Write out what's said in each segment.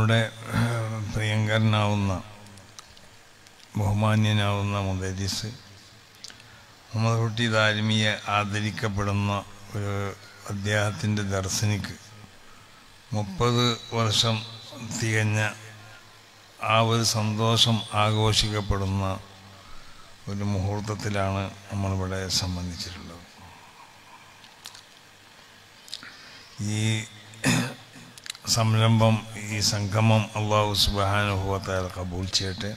നമ്മളുടെ പ്രിയങ്കരനാവുന്ന ബഹുമാന്യനാവുന്ന മുദരിസ് മുഹമ്മദ് കുട്ടി ദാരിമിയെ ആദരിക്കപ്പെടുന്ന ഒരു അദ്ദേഹത്തിൻ്റെ ദർശനിക്ക് 30 വർഷം തികഞ്ഞ ആ ഒരു സന്തോഷം ആഘോഷിക്കപ്പെടുന്ന ഒരു മുഹൂർത്തത്തിലാണ് നമ്മളിവിടെ സംബന്ധിച്ചിട്ടുള്ളത്. ഈ സംരംഭം, ഈ സംഗമം അല്ലാഹു സുബ്ഹാനഹു വ തആല കബൂൽ ചെയ്യട്ടെ.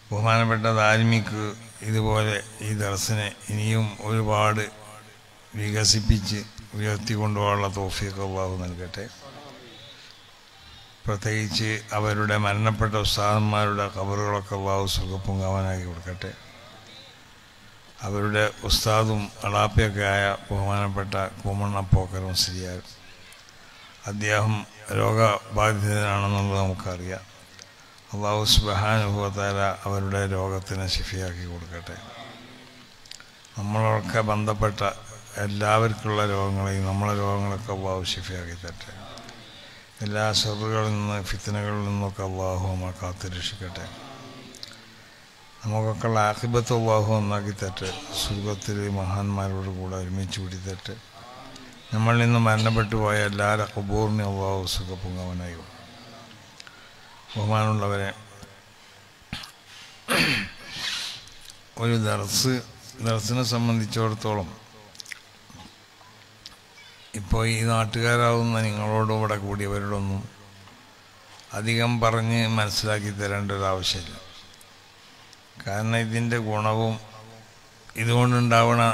ബഹുമാനപ്പെട്ട ദാരിമിക്ക് ഇതുപോലെ ഈ ദർസിനെ ഇനിയും ഒരുപാട് വികസിപ്പിച്ച് ഉയർത്തിക്കൊണ്ടുപോകാനുള്ള തൗഫീഖ് അല്ലാഹു നൽകട്ടെ. പ്രത്യേകിച്ച് അവരുടെ മരണപ്പെട്ട ഉസ്താദന്മാരുടെ ഖബറുകളൊക്കെ അല്ലാഹു സുഖപൂങ്കാവനാക്കി കൊടുക്കട്ടെ. അവരുടെ ഉസ്താദും അളാപ്പയൊക്കെ ആയ ബഹുമാനപ്പെട്ട കൂമണ്ണപ്പോക്കർ മുസ്ലിയാർ, അദ്ദേഹം രോഗബാധിതനാണെന്നുള്ളത് നമുക്കറിയാം. അല്ലാഹു സുബ്ഹാനഹു വ തആല അവരുടെ രോഗത്തിനെ ശിഫയാക്കി കൊടുക്കട്ടെ. നമ്മളൊക്കെ ബന്ധപ്പെട്ട എല്ലാവർക്കുള്ള രോഗങ്ങളെയും നമ്മളെ രോഗങ്ങളൊക്കെ അല്ലാഹു ശിഫയാക്കി തരട്ടെ. എല്ലാ ശർറുകളിൽ നിന്ന്, ഫിത്നകളിൽ നിന്നൊക്കെ അല്ലാഹു നമ്മളെ കാത്തുരക്ഷിക്കട്ടെ. നമുക്കൊക്കെയുള്ള ആഖിബത്ത് അല്ലാഹു നന്നാക്കി തരട്ടെ. സ്വർഗ്ഗത്തിൽ മഹാന്മാരോട് കൂടെ ഒരുമിച്ച് കൂടി തരട്ടെ. നമ്മളിൽ നിന്ന് മരണപ്പെട്ടു പോയ എല്ലാവരുടെ ഖബൂറിനെ അല്ലാഹു സുഖപൂങ്കാവനായി. ബഹുമാനമുള്ളവരെ, ഒരു ദർസിനെ സംബന്ധിച്ചിടത്തോളം ഇപ്പോൾ ഈ നാട്ടുകാരാവുന്ന നിങ്ങളോടും ഇവിടെ കൂടിയവരോടൊന്നും അധികം പറഞ്ഞ് മനസ്സിലാക്കി തരേണ്ട ഒരു ആവശ്യമില്ല. കാരണം ഇതിൻ്റെ ഗുണവും ഇതുകൊണ്ടുണ്ടാവുന്ന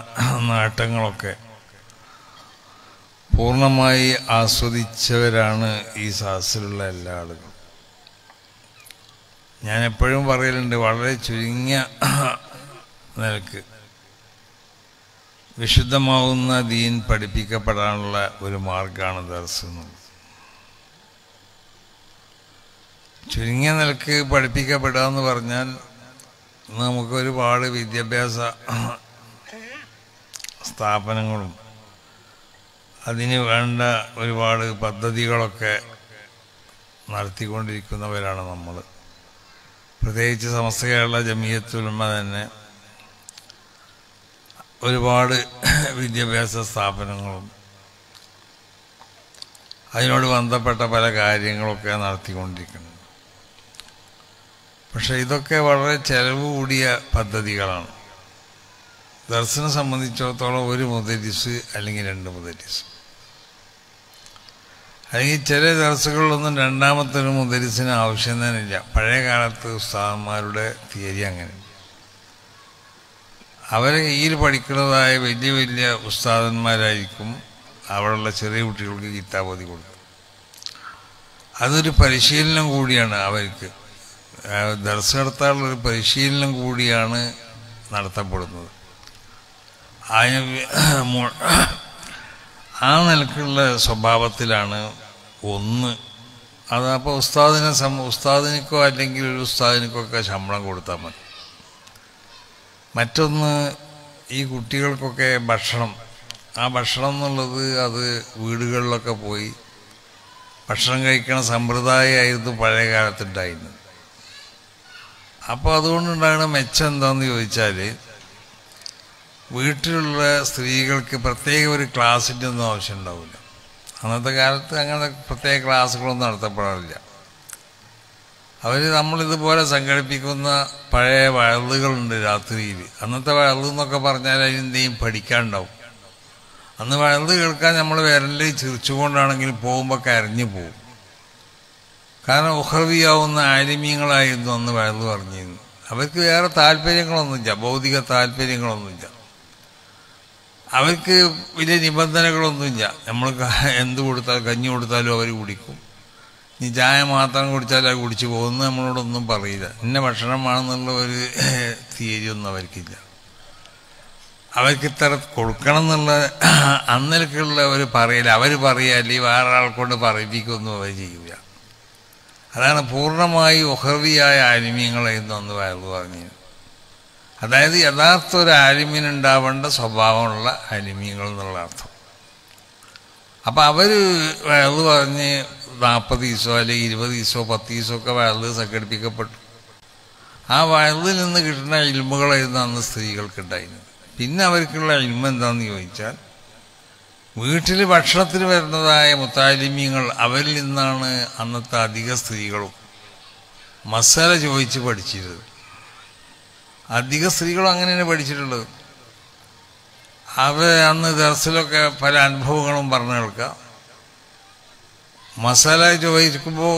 നേട്ടങ്ങളൊക്കെ പൂർണ്ണമായി ആസ്വദിച്ചവരാണ് ഈ സദസ്സിലുള്ള എല്ലാ ആളുകളും. ഞാൻ എപ്പോഴും പറയലുണ്ട്, വളരെ ചുരുങ്ങിയ നിലക്ക് വിശുദ്ധമാവുന്ന ദീൻ പഠിപ്പിക്കപ്പെടാനുള്ള ഒരു മാർഗമാണ് ദർസ് എന്നുള്ളത്. ചുരുങ്ങിയ നിലക്ക് പഠിപ്പിക്കപ്പെടുക എന്ന് പറഞ്ഞാൽ നമുക്ക് ഒരുപാട് വിദ്യാഭ്യാസ സ്ഥാപനങ്ങളും അതിന് വേണ്ട ഒരുപാട് പദ്ധതികളൊക്കെ നടത്തിക്കൊണ്ടിരിക്കുന്നവരാണ് നമ്മൾ. പ്രത്യേകിച്ച് സമസ്ത കേരള ജമിയത്തുൽ ഉലമ തന്നെ ഒരുപാട് വിദ്യാഭ്യാസ സ്ഥാപനങ്ങളും അതിനോട് ബന്ധപ്പെട്ട പല കാര്യങ്ങളൊക്കെ നടത്തിക്കൊണ്ടിരിക്കുന്നുണ്ട്. പക്ഷെ ഇതൊക്കെ വളരെ ചെലവ് കൂടിയ പദ്ധതികളാണ്. ദർസിനെ സംബന്ധിച്ചിടത്തോളം ഒരു മുദരിസ് അല്ലെങ്കിൽ 2 മുദരിസ്, അല്ലെങ്കിൽ ചില ദർസുകളിലൊന്നും രണ്ടാമത്തെ ഒരു മുദരിസിന് ആവശ്യം തന്നെ ഇല്ല. പഴയ കാലത്ത് ഉസ്താദന്മാരുടെ തിയറി അങ്ങനെ. അവരെ കയ്യിൽ പഠിക്കുന്നതായ വലിയ വലിയ ഉസ്താദന്മാരായിരിക്കും അവിടെയുള്ള ചെറിയ കുട്ടികൾക്ക് കിതാബ് ഓതി കൊടുക്കുക. അതൊരു പരിശീലനം കൂടിയാണ് അവർക്ക്. ദർസ് നടത്താനുള്ളൊരു പരിശീലനം കൂടിയാണ് നടത്തപ്പെടുന്നത്. ആ നിലക്കുള്ള സ്വഭാവത്തിലാണ് ഒന്ന്. അതപ്പോൾ ഉസ്താദിനിക്കോ അല്ലെങ്കിൽ ഒരു ഉസ്താദിനിക്കൊക്കെ ശമ്പളം കൊടുത്താൽ മതി. മറ്റൊന്ന്, ഈ കുട്ടികൾക്കൊക്കെ ഭക്ഷണം, ആ ഭക്ഷണം എന്നുള്ളത് അത് വീടുകളിലൊക്കെ പോയി ഭക്ഷണം കഴിക്കണ സമ്പ്രദായമായിരുന്നു പഴയ കാലത്തുണ്ടായിരുന്നത്. അപ്പോൾ അതുകൊണ്ടുണ്ടാകുന്ന മെച്ചം എന്താണെന്ന് ചോദിച്ചാൽ, വീട്ടിലുള്ള സ്ത്രീകൾക്ക് പ്രത്യേക ഒരു ക്ലാസ്സിൻ്റെ ഒന്നും ആവശ്യം ഉണ്ടാവില്ല. അന്നത്തെ കാലത്ത് അങ്ങനെ പ്രത്യേക ക്ലാസ്സുകളൊന്നും നടത്തപ്പെടാറില്ല. നമ്മളിതുപോലെ സംഘടിപ്പിക്കുന്ന പഴയ വയലുകളുണ്ട് രാത്രിയിൽ. അന്നത്തെ വയലു എന്നൊക്കെ പറഞ്ഞാൽ അതിനെന്തെങ്കിലും പഠിക്കാനുണ്ടാവും. അന്ന് വയലു കേൾക്കാൻ നമ്മൾ വിരലിൽ ചിരിച്ചുകൊണ്ടാണെങ്കിലും പോകുമ്പോൾ കരഞ്ഞു പോകും. കാരണം ഉഹ്റവിയാവുന്ന ആലിമീങ്ങളായിരുന്നു അന്ന് വയലു പറഞ്ഞിരുന്നു. അവർക്ക് വേറെ താല്പര്യങ്ങളൊന്നുമില്ല, ഭൗതിക താല്പര്യങ്ങളൊന്നുമില്ല. അവർക്ക് വലിയ നിബന്ധനകളൊന്നുമില്ല. നമ്മൾ എന്ത് കൊടുത്താലും, കഞ്ഞി കൊടുത്താലും അവർ കുടിക്കും. നീ ചായ മാത്രം കുടിച്ചാൽ അത് കുടിച്ചു പോകുന്നു, നമ്മളോടൊന്നും പറയില്ല. ഇന്ന ഭക്ഷണമാണെന്നുള്ള ഒരു തിയറിയൊന്നും അവർക്കില്ല. അവർക്ക് ഇത്ര കൊടുക്കണം എന്നുള്ള അന്നേക്കുള്ള ഒരു പറയില്ല. അവർ പറയുക, അല്ലെങ്കിൽ വേറെ ആൾക്കൊണ്ട് പറയിപ്പിക്കൊന്നും അവർ ചെയ്യൂല. അതാണ് പൂർണ്ണമായി ഉഹ്റവിയായ ആലിമ്യങ്ങളായിരുന്നു അന്ന് വയലു പറഞ്ഞു. അതായത് യഥാർത്ഥ ഒരു ആലിമ്യനുണ്ടാവേണ്ട സ്വഭാവമുള്ള ആലിമ്യങ്ങൾ എന്നുള്ള അർത്ഥം. അപ്പം അവർ വയലു പറഞ്ഞ് 40 ദിവസമോ അല്ലെങ്കിൽ 20 ദിവസമോ 10 ദിവസമൊക്കെ വയലിൽ സംഘടിപ്പിക്കപ്പെട്ടു. ആ വയലിൽ നിന്ന് കിട്ടുന്ന ഇൽമുകളായിരുന്നു അന്ന് സ്ത്രീകൾക്കുണ്ടായിരുന്നത്. പിന്നെ അവർക്കുള്ള ഇൽമ എന്താണെന്ന് ചോദിച്ചാൽ, വീട്ടിൽ ഭക്ഷണത്തിന് വരുന്നതായ മുത്താലിമീങ്ങൾ അവരിൽ നിന്നാണ് അന്നത്തെ അധിക സ്ത്രീകളും മസാല ചോദിച്ച് പഠിച്ചിരുന്നത്. അധിക സ്ത്രീകളും അങ്ങനെയാണ് പഠിച്ചിട്ടുള്ളത്. അന്ന് ദർസിലൊക്കെ പല അനുഭവങ്ങളും പറഞ്ഞു കേൾക്കാം. മസാല ചോദിക്കുമ്പോൾ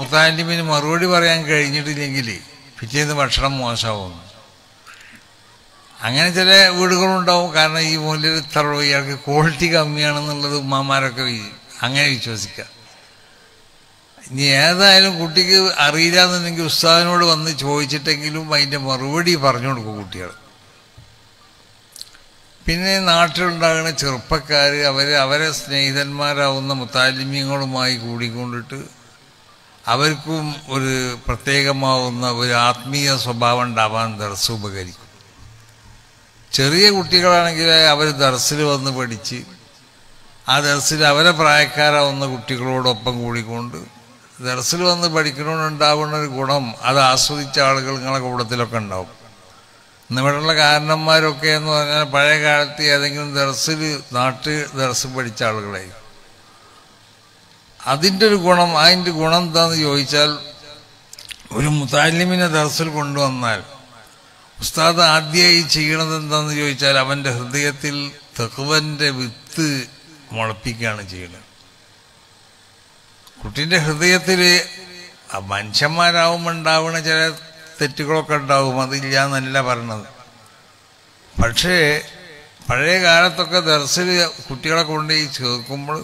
മുത്താലിമിന് മറുപടി പറയാൻ കഴിഞ്ഞിട്ടില്ലെങ്കിൽ പിറ്റേന്ന് ഭക്ഷണം മോശമാവുന്നു. അങ്ങനെ ചില വീടുകളുണ്ടാവും. കാരണം ഈ മൂല്യം ഇത്ര ഇയാൾക്ക് ക്വാളിറ്റി കമ്മിയാണെന്നുള്ളത് ഉമ്മമാരൊക്കെ അങ്ങനെ വിശ്വസിക്കുക. ഇനി ഏതായാലും കുട്ടിക്ക് അറിയില്ല എന്നുണ്ടെങ്കിൽ ഉസ്താദിനോട് വന്ന് ചോദിച്ചിട്ടെങ്കിലും അതിൻ്റെ മറുപടി പറഞ്ഞു കൊടുക്കും കുട്ടികൾ. പിന്നെ നാട്ടിലുണ്ടാകുന്ന ചെറുപ്പക്കാർ അവരെ സ്നേഹിതന്മാരാവുന്ന മുത്താലിമ്യങ്ങളുമായി കൂടിക്കൊണ്ടിട്ട് അവർക്കും ഒരു പ്രത്യേകമാവുന്ന ഒരു ആത്മീയ സ്വഭാവം ഉണ്ടാവാൻ ദർസ് ഉപകരിക്കും. ചെറിയ കുട്ടികളാണെങ്കിൽ അവർ ദർസിൽ വന്ന് പഠിച്ച് ആ ദർസിൽ അവരെ പ്രായക്കാരാവുന്ന കുട്ടികളോടൊപ്പം കൂടിക്കൊണ്ട് ദർസിൽ വന്ന് പഠിക്കണമെന്നുണ്ടാവുന്ന ഒരു ഗുണം അത് ആസ്വദിച്ച ആളുകൾ നിങ്ങളുടെ കൂട്ടത്തിലൊക്കെ ഉണ്ടാവും. ഇന്നിവിടെയുള്ള കാരണന്മാരൊക്കെ എന്ന് പറഞ്ഞാൽ പഴയ കാലത്ത് ഏതെങ്കിലും ദർസ് പഠിച്ച ആളുകളായി. അതിൻ്റെ ഗുണം എന്താണെന്ന് ചോദിച്ചാൽ, ഒരു മുത്താലിമിനെ ദർസിൽ കൊണ്ടുവന്നാൽ ഉസ്താദ് ആദ്യമായി ചെയ്യണത് എന്താണെന്ന് ചോദിച്ചാൽ അവൻ്റെ ഹൃദയത്തിൽ തഖ്വൻ്റെ വിത്ത് മുളപ്പിക്കുകയാണ് ചെയ്യുന്നത്. കുട്ടീൻ്റെ ഹൃദയത്തിൽ മനുഷ്യന്മാരാവുമ്പോൾ ഉണ്ടാവുന്ന ചില തെറ്റുകളൊക്കെ ഉണ്ടാവും, അതില്ല എന്നല്ല പറയണത്. പക്ഷേ പഴയ കാലത്തൊക്കെ ദർസിൽ കുട്ടികളെ കൊണ്ടുപോയി ചേർക്കുമ്പോൾ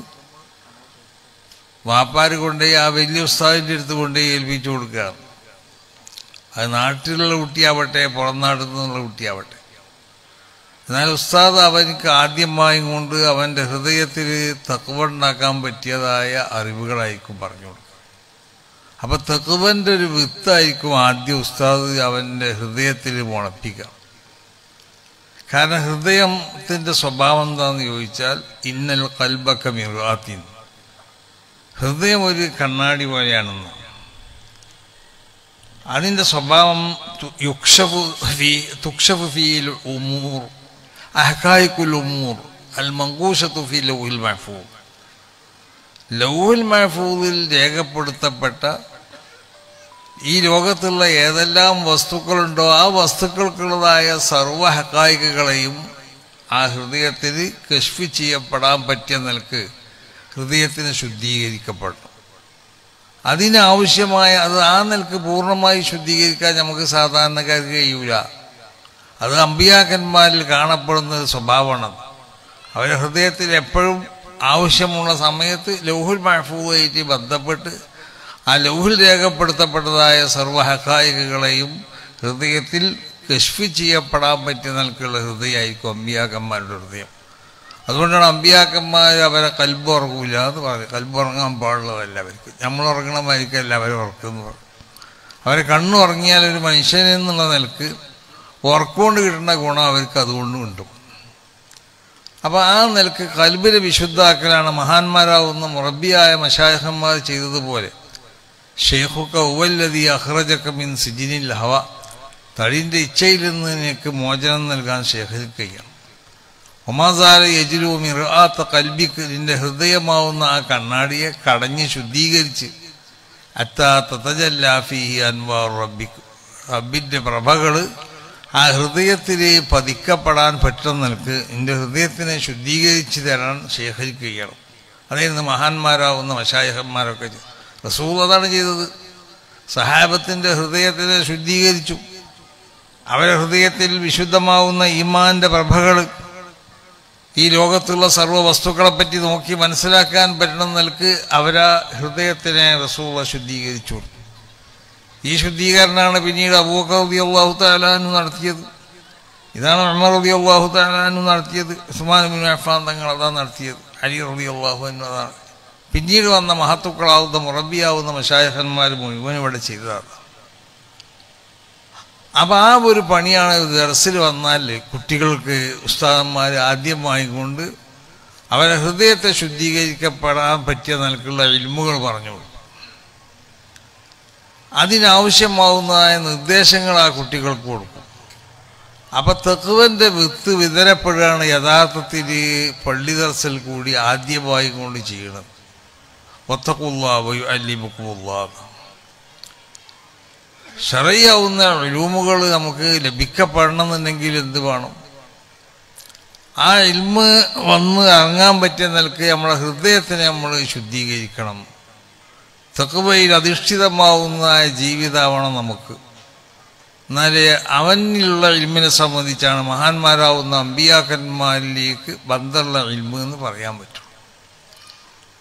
വാപ്പാർ കൊണ്ടുപോയി ആ വലിയ ഉസ്താദിൻ്റെ അടുത്ത് കൊണ്ടുപോയി ഏൽപ്പിച്ചു കൊടുക്കുകയാണ്. അത് നാട്ടിലുള്ള കുട്ടിയാവട്ടെ പുറം നാട്ടിൽ നിന്നുള്ള കുട്ടിയാവട്ടെ. എന്നാൽ ഉസ്താദ് അവനക്ക് ആദ്യമായും കൊണ്ട് അവൻ്റെ ഹൃദയത്തിൽ തഖ്വ ഉണ്ടാക്കാൻ പറ്റിയതായ അറിവുകളായിരിക്കും പറഞ്ഞു കൊടുക്കുക. അപ്പം തഖ്വൻ്റെ ഒരു വിത്തായിരിക്കും ആദ്യം ഉസ്താദ് അവൻ്റെ ഹൃദയത്തിൽ മുളപ്പിക്കുക. കാരണം ഹൃദയത്തിൻ്റെ സ്വഭാവം എന്താണെന്ന് ചോദിച്ചാൽ, ഇന്നൽ ഖൽബക മിർആത്തിൻ, ഹൃദയം ഒരു കണ്ണാടി പോലെയാണെന്ന്. അതിൻ്റെ സ്വഭാവം തുക്ഷഫു ഫീൽ ഉമൂർ അഹ്കായിക്കുൽ ഉമൂർ അൽ മങ്കൂശത്തു ഫീ ലൗഹിൽ മഹ്ഫൂദ്. ലൗഹിൽ മഹ്ഫൂദിൽ രേഖപ്പെടുത്തപ്പെട്ട ഈ ലോകത്തുള്ള ഏതെല്ലാം വസ്തുക്കളുണ്ടോ ആ വസ്തുക്കൾക്കുള്ളതായ സർവ്വ ഹഖായിക്കുകളെയും ആ ഹൃദയത്തിൽ കശ്ഫ് ചെയ്യപ്പെടാൻ പറ്റിയ നിലക്ക് ഹൃദയത്തിന് ശുദ്ധീകരിക്കപ്പെടും. അതിനാവശ്യമായ അത് ആ നിലക്ക് പൂർണ്ണമായി ശുദ്ധീകരിക്കാൻ നമുക്ക് സാധാരണക്കാർക്ക് കഴിയൂല. അത് അമ്പിയാക്കന്മാരിൽ കാണപ്പെടുന്ന സ്വഭാവമാണ്. അവരുടെ ഹൃദയത്തിൽ എപ്പോഴും ആവശ്യമുള്ള സമയത്ത് ലൗഹുൽ മഹ്ഫൂദായിട്ട് ബന്ധപ്പെട്ട് ആ ലൗഹിൽ രേഖപ്പെടുത്തപ്പെട്ടതായ സർവ്വ ഹഖായിക്കുകളെയും ഹൃദയത്തിൽ കശ്ഫ് ചെയ്യപ്പെടാൻ പറ്റിയ നിലക്കുള്ള ഹൃദയമായിരിക്കും അമ്പിയാക്കന്മാരുടെ ഹൃദയം. അതുകൊണ്ടാണ് അമ്പിയാക്കന്മാർ അവരെ കൽബുറങ്ങൂല എന്ന് പറയും. കൽബുറങ്ങാൻ പാടുള്ളതല്ല അവർക്ക്. നമ്മളുറങ്ങണമായിരിക്കല്ല അവർ ഉറക്കുന്നു പറയും. അവരെ കണ്ണുറങ്ങിയാൽ ഒരു മനുഷ്യനെന്നുള്ള നിലക്ക് ഉറക്കൊണ്ട് കിട്ടുന്ന ഗുണം അവർക്ക് അതുകൊണ്ട് കിട്ടും. അപ്പോൾ ആ നിലക്ക് കൽബിനെ വിശുദ്ധാക്കലാണ് മഹാന്മാരാവുന്ന മുറബിയായ മശായിഖന്മാർ ചെയ്തതുപോലെ. ഷെയ്ഖുക ഉവല്ലദീ അഖ്റജക മിൻ സിജിനിൽ ഹവ, തടിൻ്റെ ഇച്ഛയിൽ നിന്ന് നിനക്ക് മോചനം നൽകാൻ ഷെയ്ഖിന് കഴിയണം. ഒമാസാല യജ്ലു മിർആത്ത കൽബിക്ക്, നിന്റെ ഹൃദയമാവുന്ന ആ കണ്ണാടിയെ കടഞ്ഞ് ശുദ്ധീകരിച്ച് അത്താ തതജല്ലാ ഫീഹി അൻവാർ റബ്ബിക്ക്, റബ്ബിൻ്റെ പ്രഭകൾ ആ ഹൃദയത്തിൽ പതിക്കപ്പെടാൻ പറ്റുന്ന നിലക്ക് നിന്റെ ഹൃദയത്തിനെ ശുദ്ധീകരിച്ച് തരാൻ ഷെയ്ഖിന് കഴിയണം. അതായിരുന്നു മഹാന്മാരാവുന്ന മശായിഖന്മാരൊക്കെ. റസൂൽ അതാണ് ചെയ്തത്. സഹാബത്തിൻ്റെ ഹൃദയത്തിനെ ശുദ്ധീകരിച്ചു. അവരുടെ ഹൃദയത്തിൽ വിശുദ്ധമാവുന്ന ഈമാൻ്റെ പ്രഭകൾ ഈ ലോകത്തുള്ള സർവ്വ വസ്തുക്കളെപ്പറ്റി നോക്കി മനസ്സിലാക്കാൻ പറ്റുന്ന നിലക്ക് അവരാ ഹൃദയത്തിനെ റസൂൽ ശുദ്ധീകരിച്ചു. ഈ ശുദ്ധീകരണമാണ് പിന്നീട് അബൂബക്കർ റളിയല്ലാഹു തആല അൻഹു നടത്തിയത്. ഇതാണ് ഉമർ റളിയല്ലാഹു തആല അൻഹു നടത്തിയത്. ഉസ്മാൻ ഇബ്നു അഫ്ഫാൻ തങ്ങൾ അതാണ് നടത്തിയത്. അലി റളിയല്ലാഹു അൻഹു അതാണ്. പിന്നീട് വന്ന മഹത്തുക്കളാവുന്ന മുറബിയാവുന്ന മശായിഖന്മാർ മുഴുവൻ ഇവിടെ ചെയ്തതാണ്. അപ്പം ആ ഒരു പണിയാണ് ദർസിൽ വന്നാൽ കുട്ടികൾക്ക് ഉസ്താദന്മാർ ആദ്യമായി കൊണ്ട് അവരെ ഹൃദയത്തെ ശുദ്ധീകരിക്കപ്പെടാൻ പറ്റിയ നിലക്കുള്ള ഇൽമുകൾ പറഞ്ഞു കൊടുക്കും. അതിനാവശ്യമാവുന്നതായ നിർദ്ദേശങ്ങൾ ആ കുട്ടികൾക്ക് കൊടുക്കും. അപ്പം തഖ്വന്റെ വിത്ത് വിതരപ്പെടുകയാണ് യഥാർത്ഥത്തിൽ പള്ളി ദർസിൽ കൂടി ആദ്യമായി കൊണ്ട് ചെയ്യണം. വത്തഖുല്ലാഹ വയുഅല്ലിമുക്കുമുല്ലാഹ്. ശറഈയാവുന്ന ഇൽമുകൾ നമുക്ക് ലഭിക്കപ്പെടണമെന്നുണ്ടെങ്കിൽ എന്ത് വേണം? ആ ഇൽമ് വന്ന് ഇറങ്ങാൻ പറ്റിയ നിലക്ക് നമ്മുടെ ഹൃദയത്തിനെ നമ്മൾ ശുദ്ധീകരിക്കണം. തഖ്വയിൽ അധിഷ്ഠിതമാവുന്ന ജീവിതമാവണം നമുക്ക്. എന്നാലേ അവനിലുള്ള ഇൽമിനെ സംബന്ധിച്ചാണ് മഹാന്മാരാവുന്ന അമ്പിയാക്കന്മാരിലേക്ക് ബന്ധമുള്ള ഇൽമ് എന്ന് പറയാൻ പറ്റും.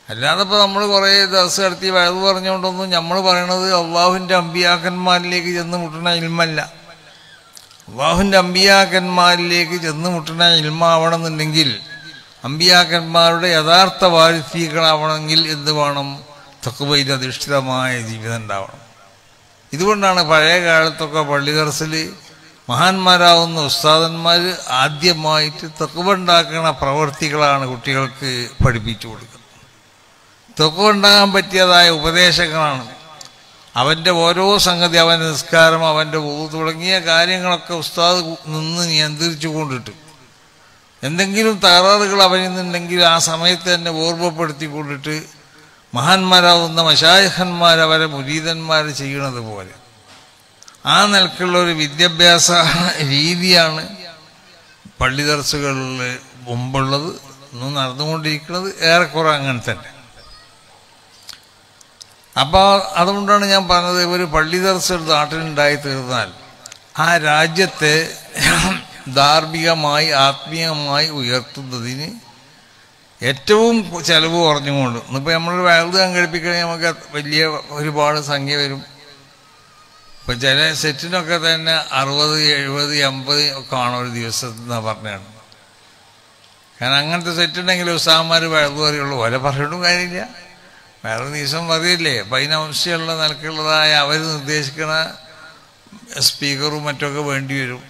അല്ലാതെ ഇപ്പോൾ നമ്മൾ കുറേ ദിവസം നടത്തി വയത് പറഞ്ഞുകൊണ്ടൊന്നും നമ്മൾ പറയണത് അള്ളാഹുവിൻ്റെ അമ്പിയാക്കന്മാരിലേക്ക് ചെന്ന് മുട്ടുന്ന ഇൽമല്ല. അള്ളാഹുവിൻ്റെ അമ്പിയാക്കന്മാരിലേക്ക് ചെന്ന് മുട്ടുന്ന ഇൽമാവണമെന്നുണ്ടെങ്കിൽ, അമ്പിയാക്കന്മാരുടെ യഥാർത്ഥ വാരിസ്യങ്ങളാവണമെങ്കിൽ എന്ത് വേണം? തഖ്വയിൽ അധിഷ്ഠിതമായ ജീവിതം ഉണ്ടാവണം. ഇതുകൊണ്ടാണ് പഴയ കാലത്തൊക്കെ പള്ളി ദർസിൽ മഹാന്മാരാവുന്ന ഉസ്താദന്മാർ ആദ്യമായിട്ട് തഖ്വ ഉണ്ടാക്കുന്ന പ്രവൃത്തികളാണ് കുട്ടികൾക്ക് പഠിപ്പിച്ചു കൊടുക്കുന്നത്. തഖ്വ ഉണ്ടാകാൻ പറ്റിയതായ ഉപദേശങ്ങളാണ്. അവൻ്റെ ഓരോ സംഗതി, അവൻ്റെ നിസ്കാരം, അവൻ്റെ വുളു തുടങ്ങിയ കാര്യങ്ങളൊക്കെ ഉസ്താദ് നിന്ന് നിയന്ത്രിച്ചു കൊണ്ടിട്ട് എന്തെങ്കിലും തകരാറുകൾ അവനിൽ നിന്നുണ്ടെങ്കിൽ ആ സമയത്ത് തന്നെ ഓർമ്മപ്പെടുത്തിക്കൊണ്ടിട്ട് മഹാന്മാരാവുന്ന മശായിഖന്മാർ അവരെ മുരീദന്മാർ ചെയ്യണത് പോലെ ആ നിലക്കുള്ള ഒരു വിദ്യാഭ്യാസ രീതിയാണ് പള്ളി ദർസുകളിൽ മുമ്പുള്ളത്. ഇന്നും നടന്നുകൊണ്ടിരിക്കുന്നത് ഏറെക്കുറെ അങ്ങനെ തന്നെ. അപ്പോൾ അതുകൊണ്ടാണ് ഞാൻ പറഞ്ഞത്, ഒരു പള്ളി ദർസ് ഒരു നാട്ടിലുണ്ടായി തീർന്നാൽ ആ രാജ്യത്തെ ധാർമ്മികമായി ആത്മീയമായി ഉയർത്തുന്നതിന് ഏറ്റവും ചെലവ് കുറഞ്ഞുകൊണ്ട്, ഇന്നിപ്പോൾ നമ്മളൊരു വയത് സംഘടിപ്പിക്കണമെങ്കിൽ നമുക്ക് വലിയ ഒരുപാട് സംഖ്യ വരും. ഇപ്പം ചില സെറ്റിനൊക്കെ തന്നെ 60, 70, 80 ഒക്കെ ആണ് ഒരു ദിവസത്തെന്നാണ് പറഞ്ഞാണ്. കാരണം അങ്ങനത്തെ സെറ്റുണ്ടെങ്കിൽ ഉസ്താദന്മാർ വയത് പറയുള്ളൂ, ഓരെ പറഞ്ഞിട്ടും കാര്യമില്ല. വേറെ ദിവസം പറയില്ലേ. അപ്പം അതിനാവശ്യമുള്ള നിലക്കുള്ളതായ അവർ നിർദ്ദേശിക്കുന്ന സ്പീക്കറും മറ്റൊക്കെ വേണ്ടി വരും.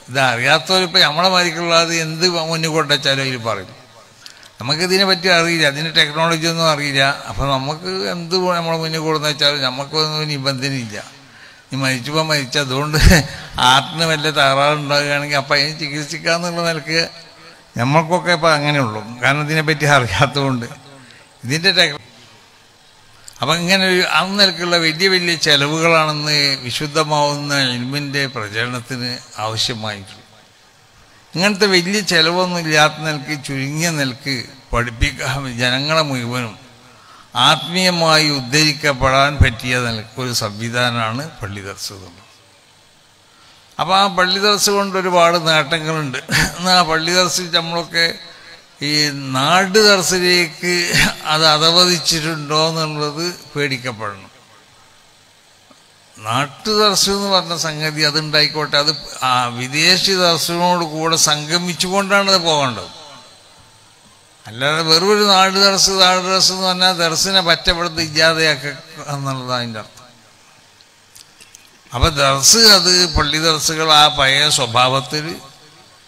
ഇതറിയാത്തവരിപ്പോൾ നമ്മളെ മാതിരിക്കുള്ളത് എന്ത് മുന്നിൽ കൊണ്ടുവച്ചാലും അതിൽ പറയും. നമുക്കിതിനെ പറ്റി അറിയില്ല, അതിന് ടെക്നോളജി ഒന്നും അറിയില്ല. അപ്പം നമുക്ക് എന്ത് നമ്മളെ മുന്നിൽ കൊടുന്ന് വെച്ചാലും നമുക്കൊന്നും നിബന്ധനയില്ല. ഈ മരിച്ചപ്പോൾ മരിച്ച, അതുകൊണ്ട് ആർട്ടിന് വല്ല തകരാറുണ്ടാകുകയാണെങ്കിൽ അപ്പം അതിന് ചികിത്സിക്കാന്നുള്ള നിലക്ക് നമ്മൾക്കൊക്കെ ഇപ്പം അങ്ങനെയുള്ളൂ. കാരണം ഇതിനെപ്പറ്റി അറിയാത്തതുകൊണ്ട് ഇതിൻ്റെ അപ്പം ഇങ്ങനെ ഒരു ആ നിലക്കുള്ള വലിയ വലിയ ചെലവുകളാണെന്ന് വിശുദ്ധമാവുന്ന ഇൽമിൻ്റെ പ്രചരണത്തിന് ആവശ്യമായിട്ടുള്ളൂ. ഇങ്ങനത്തെ വലിയ ചിലവൊന്നും ഇല്ലാത്ത നിലക്ക് ചുരുങ്ങിയ നിലക്ക് പഠിപ്പിക്കാൻ ജനങ്ങളെ മുഴുവനും ആത്മീയമായി ഉദ്ധരിക്കപ്പെടാൻ പറ്റിയ നിലക്കൊരു സംവിധാനമാണ് പള്ളി ദർസ്. അപ്പോൾ ആ പള്ളി ദർസ് കൊണ്ട് ഒരുപാട് നേട്ടങ്ങളുണ്ട്. എന്നാൽ ആ പള്ളി ദർസിൽ നമ്മളൊക്കെ ഈ നാട് ദർസിലേക്ക് അത് അധവദിച്ചിട്ടുണ്ടോ എന്നുള്ളത് പേടിക്കപ്പെടണം. നാട്ടു ദർസ് എന്ന് പറഞ്ഞ സംഗതി അതുണ്ടായിക്കോട്ടെ, അത് ആ വിദേശി ദർസിനോട് കൂടെ സംഗമിച്ചുകൊണ്ടാണ് അത് പോകേണ്ടത്. അല്ലാതെ വെറും ഒരു നാട് ദർസ് എന്ന് പറഞ്ഞാൽ ദർസിനെ പറ്റപ്പെടുത്തി ഇല്ലാതെയാക്കുക എന്നുള്ളതാണ് അതിൻ്റെ അർത്ഥം. അപ്പം ദർസ് അത് പള്ളി ദർസുകൾ ആ പഴയ സ്വഭാവത്തിൽ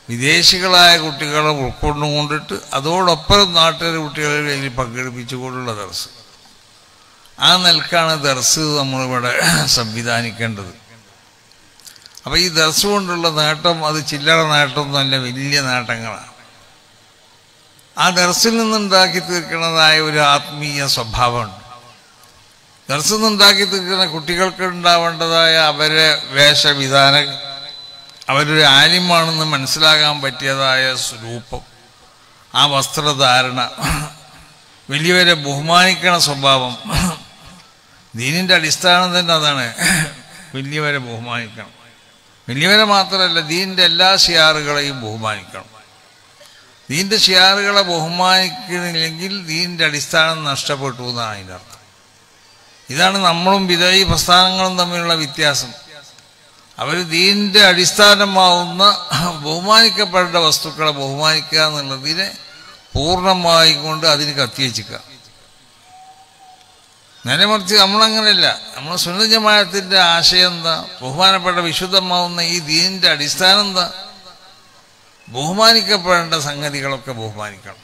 വിദേശികളായ കുട്ടികളെ ഉൾക്കൊണ്ടുകൊണ്ടിട്ട് അതോടൊപ്പം നാട്ടിലെ കുട്ടികളെ കയ്യിൽ പങ്കെടുപ്പിച്ചുകൊണ്ടുള്ള ദർസ്, ആ നിലക്കാണ് ദർസ് നമ്മളിവിടെ സംവിധാനിക്കേണ്ടത്. അപ്പോൾ ഈ ദർസ് കൊണ്ടുള്ള നേട്ടം അത് ചില്ലറ നേട്ടമൊന്നുമല്ല, വലിയ നേട്ടങ്ങളാണ്. ആ ദർസിൽ നിന്നുണ്ടാക്കി തീർക്കുന്നതായ ഒരു ആത്മീയ സ്വഭാവമുണ്ട്. ദർസിൽ നിന്നുണ്ടാക്കി തീർക്കുന്ന കുട്ടികൾക്ക് ഉണ്ടാവേണ്ടതായ അവരെ വേഷവിധാനം, അവരൊരു ആലിമാണെന്ന് മനസ്സിലാകാൻ പറ്റിയതായ സ്വരൂപം, ആ വസ്ത്രധാരണ, വലിയവരെ ബഹുമാനിക്കണ സ്വഭാവം. ദീനിൻ്റെ അടിസ്ഥാനം തന്നെ അതാണ്, വലിയവരെ ബഹുമാനിക്കണം. വലിയവരെ മാത്രമല്ല, ദീനിൻ്റെ എല്ലാ ഷിയാറുകളെയും ബഹുമാനിക്കണം. ദീനിൻ്റെ ഷിയാറുകളെ ബഹുമാനിക്കുന്നില്ലെങ്കിൽ ദീനിൻ്റെ അടിസ്ഥാനം നഷ്ടപ്പെട്ടു എന്നാണ് അതിൻ്റെ അർത്ഥം. ഇതാണ് നമ്മളും വിദഈ പ്രസ്ഥാനങ്ങളും തമ്മിലുള്ള വ്യത്യാസം. അവർ ദീനിൻ്റെ അടിസ്ഥാനമാവുന്ന ബഹുമാനിക്കപ്പെടേണ്ട വസ്തുക്കളെ ബഹുമാനിക്കുക എന്നുള്ളതിനെ പൂർണ്ണമായി കൊണ്ട് അതിന് കത്തിവെച്ചിക്കുക. നേരെ മറിച്ച് നമ്മളങ്ങനെയല്ല. നമ്മൾ സുന്നത്ത് ജമാഅത്തിൻ്റെ ആശയം എന്താ? ബഹുമാനപ്പെട്ട വിശുദ്ധമാവുന്ന ഈ ദീനിൻ്റെ അടിസ്ഥാനം എന്താ? ബഹുമാനിക്കപ്പെടേണ്ട സംഗതികളൊക്കെ ബഹുമാനിക്കണം.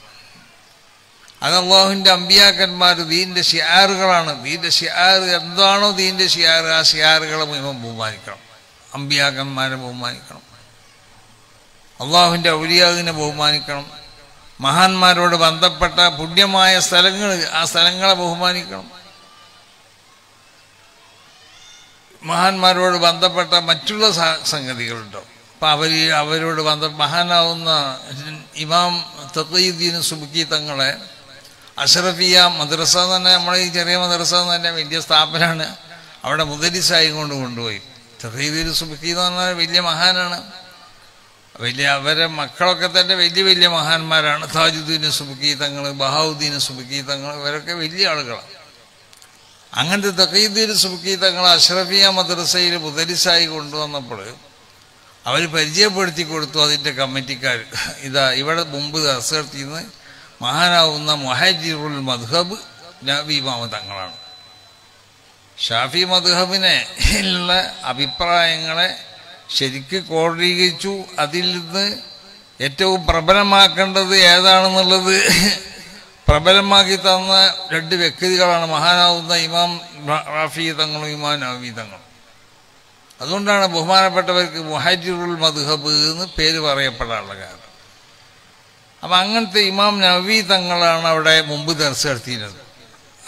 അത് അള്ളാഹുവിൻ്റെ അമ്പിയാക്കന്മാർ ദീൻ്റെ ഷിയാറുകളാണ്. ദീൻ്റെ ഷിയാർ എന്താണോ ദീൻ്റെ ഷിയാർ, ആ ഷിയാറുകളെ മുഴുവൻ ബഹുമാനിക്കണം. അമ്പിയാക്കന്മാരെ ബഹുമാനിക്കണം, അള്ളാഹുവിൻ്റെ ഔലിയാവിനെ ബഹുമാനിക്കണം, മഹാന്മാരോട് ബന്ധപ്പെട്ട പുണ്യമായ സ്ഥലങ്ങൾ, ആ സ്ഥലങ്ങളെ ബഹുമാനിക്കണം, മഹാന്മാരോട് ബന്ധപ്പെട്ട മറ്റുള്ള സംഗതികളുണ്ടോ. അപ്പം അവരോട് മഹാനാവുന്ന ഇമാം തഖീയുദ്ദീൻ സുബ്കി തങ്ങളെ അഷ്റഫിയ മദ്രസ തന്നെ, നമ്മളെ ഈ ചെറിയ മദ്രസ തന്നെ വലിയ സ്ഥാപനമാണ്, അവിടെ മുദരിസായി കൊണ്ടുപോയി. തഖീയുദ്ദീൻ സുബ്കി എന്ന് പറഞ്ഞാൽ വലിയ മഹാനാണ്, അവരെ മക്കളൊക്കെ തന്നെ വലിയ വലിയ മഹാന്മാരാണ്. താജുദ്ദീൻ സുബ്കി തങ്ങൾ, ബഹാവുദ്ദീൻ സുബ്കി തങ്ങൾ, ഇവരൊക്കെ വലിയ ആളുകളാണ്. അങ്ങനത്തെ തഖീയുദ്ദീൻ സുബ്കി തങ്ങൾ അഷ്റഫിയ മദ്രസയിൽ മുദരിസായി കൊണ്ടുവന്നപ്പോൾ അവർ പരിചയപ്പെടുത്തി കൊടുത്തു അതിൻ്റെ കമ്മിറ്റിക്കാർ. ഇവിടെ മുമ്പ് ദർസ് നടത്തിയെന്ന് മഹാനാവുന്ന മുഹജ്ജിറുൽ മദ്ഹബ് നബി ഇമാം തങ്ങളാണ്. ഷാഫി മദ്ഹബിനെ ഉള്ള അഭിപ്രായങ്ങളെ ശരിക്ക് ക്രോഡീകരിച്ചു. അതിൽ നിന്ന് ഏറ്റവും പ്രബലമാക്കേണ്ടത് ഏതാണെന്നുള്ളത് പ്രബലമാക്കി തന്ന രണ്ട് വ്യക്തികളാണ് മഹാനാവുന്ന ഇമാം റാഫി തങ്ങളും ഇമാം നവവി തങ്ങളും. അതുകൊണ്ടാണ് ബഹുമാനപ്പെട്ടവർക്ക് മുഹജ്ജിറുൽ മദ്ഹബ് എന്ന് പേര് പറയപ്പെടാനുള്ള കാരണം. അപ്പം അങ്ങനത്തെ ഇമാം നവവി തങ്ങളാണ് അവിടെ മുമ്പ് ദർസ് നടത്തിയിരുന്നത്.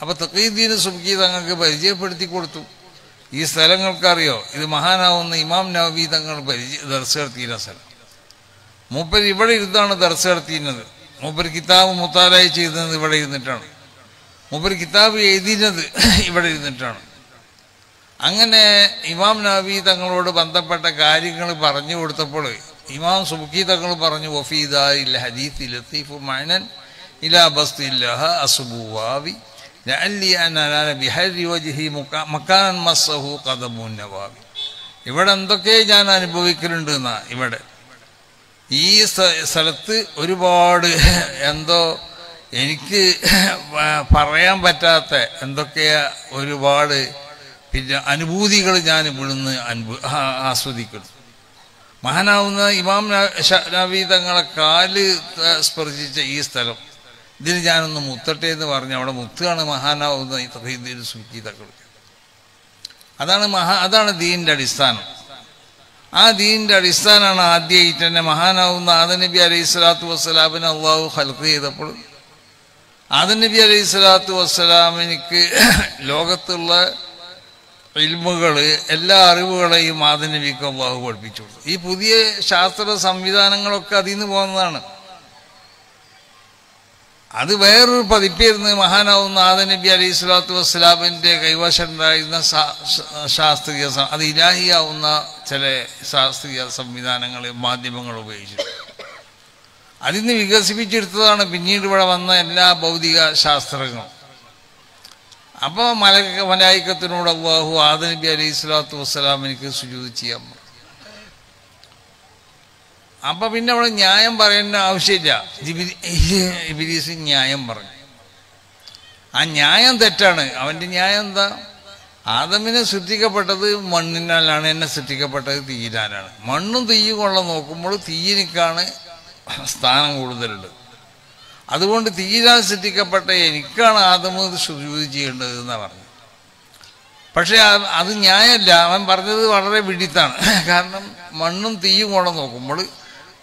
അപ്പോൾ തഖീയുദ്ദീൻ സുബ്കി തങ്ങൾക്ക് പരിചയപ്പെടുത്തി കൊടുത്തു. ഈ സ്ഥലങ്ങൾക്കറിയോ, ഇത് മഹാനാവുന്ന ഇമാം നവവി തങ്ങൾ ദർസ് നടത്തിയിരുന്ന സ്ഥലം. മൂപ്പര് ഇവിടെ ഇരുന്നാണ് ദർസ് നടത്തിയിരുന്നത്. മൂപ്പര് കിതാബ് മുത്താലായി ചെയ്യുന്നത് ഇവിടെ ഇരുന്നിട്ടാണ്. മൂപ്പര് കിതാബ് എഴുതിയിരുന്നത് ഇവിടെ ഇരുന്നിട്ടാണ്. അങ്ങനെ ഇമാം നവവി തങ്ങളോട് ബന്ധപ്പെട്ട കാര്യങ്ങൾ പറഞ്ഞു കൊടുത്തപ്പോൾ ഇമാം സുബ്കി തങ്ങൾ പറഞ്ഞു, വഫീദാരിൽ ഹദീസ് ലത്തീഫു മഅനൻ ഇലാ ബസ്തില്ലഹ അസ്ബുവാവി ലഅല്ലി അനനാല ബിഹരി വജ്ഹി മക്കാനൻ മസ്സഹു ഖദമുൻ നവാവി. ഇവിടെ എന്തൊക്കെ ഞാൻ അനുഭവിക്കലുണ്ട് എന്നാ. ഇവിടെ ഈ സ്ഥലത്ത് ഒരുപാട് എന്തോ എനിക്ക് പറയാൻ പറ്റാത്ത എന്തൊക്കെയാ ഒരുപാട് പിന്നെ അനുഭൂതികൾ ഞാൻ ഇവിടുന്ന് ആസ്വദിക്കുന്നു. മഹാനാവുന്ന ഇമാം നവവി തങ്ങളെ കാല് സ്പർശിച്ച ഈ സ്ഥലം, ഇതിൽ ഞാനൊന്ന് മുത്തട്ടെ എന്ന് പറഞ്ഞ് അവിടെ മുത്തുകയാണ് മഹാനാവുന്ന തഖീയുദ്ദീൻ സുബ്കി തങ്ങൾ. അതാണ് ദീനിൻ്റെ അടിസ്ഥാനം. ആ ദീനിൻ്റെ അടിസ്ഥാനമാണ് ആദ്യമായിട്ട് തന്നെ മഹാനാവുന്ന ആദം നബി അലൈഹി സ്വലാത്തു വസ്സലാമിനെ അള്ളാഹു ഖൽഖ് ചെയ്തപ്പോൾ ആദം നബി അലൈഹി സ്വലാത്തു വസ്സലാമിനിക്ക് ലോകത്തുള്ള ഇൽമുകൾ, എല്ലാ അറിവുകളെയും ആദം നബിക്ക് അള്ളാഹു പഠിപ്പിച്ചു. ഈ പുതിയ ശാസ്ത്ര സംവിധാനങ്ങളൊക്കെ അതിൽ നിന്ന് പോകുന്നതാണ്. അത് വേറൊരു പതിപ്പായിരുന്നു മഹാനാവുന്ന ആദം നബി അലൈഹി സ്വലാത്തു വസ്സലാമിൻ്റെ കൈവശം ഉണ്ടായിരുന്ന ശാസ്ത്രീയ, അത് ഇലാഹിയാവുന്ന ചില ശാസ്ത്രീയ സംവിധാനങ്ങൾ, മാധ്യമങ്ങൾ ഉപയോഗിച്ചു അതിൽ നിന്ന് വികസിപ്പിച്ചെടുത്തതാണ് പിന്നീട് ഇവിടെ വന്ന എല്ലാ ഭൗതിക ശാസ്ത്രങ്ങളും. അപ്പോൾ മലായിക്കത്തിനോട് അല്ലാഹു ആദം നബി അലൈഹി സ്വലാത്തു വസ്സലാമിനിക്ക് സുജൂദ് ചെയ്യാൻ പറഞ്ഞു. അപ്പം പിന്നെ അവിടെ ന്യായം പറയേണ്ട ആവശ്യമില്ല. ഇബ്ലീസ് ന്യായം പറഞ്ഞു. ആ ന്യായം തെറ്റാണ്. അവൻ്റെ ന്യായം എന്താ? ആദമിനെ സൃഷ്ടിക്കപ്പെട്ടത് മണ്ണിനാലാണ്, എന്നെ സൃഷ്ടിക്കപ്പെട്ടത് തീയിനാലാണ്. മണ്ണും തീയും കൊള്ള നോക്കുമ്പോൾ തീയിനിക്കാണ് സ്ഥാനം കൂടുതലുള്ളത്. അതുകൊണ്ട് തീയിനാൽ സൃഷ്ടിക്കപ്പെട്ട എനിക്കാണ് ആദമ് സുജൂദ് ചെയ്യേണ്ടത് എന്നാണ് പറഞ്ഞത്. പക്ഷെ അത് ന്യായമല്ല. അവൻ പറഞ്ഞത് വളരെ വിഡിത്താണ്. കാരണം മണ്ണും തീയും കൊള്ള നോക്കുമ്പോൾ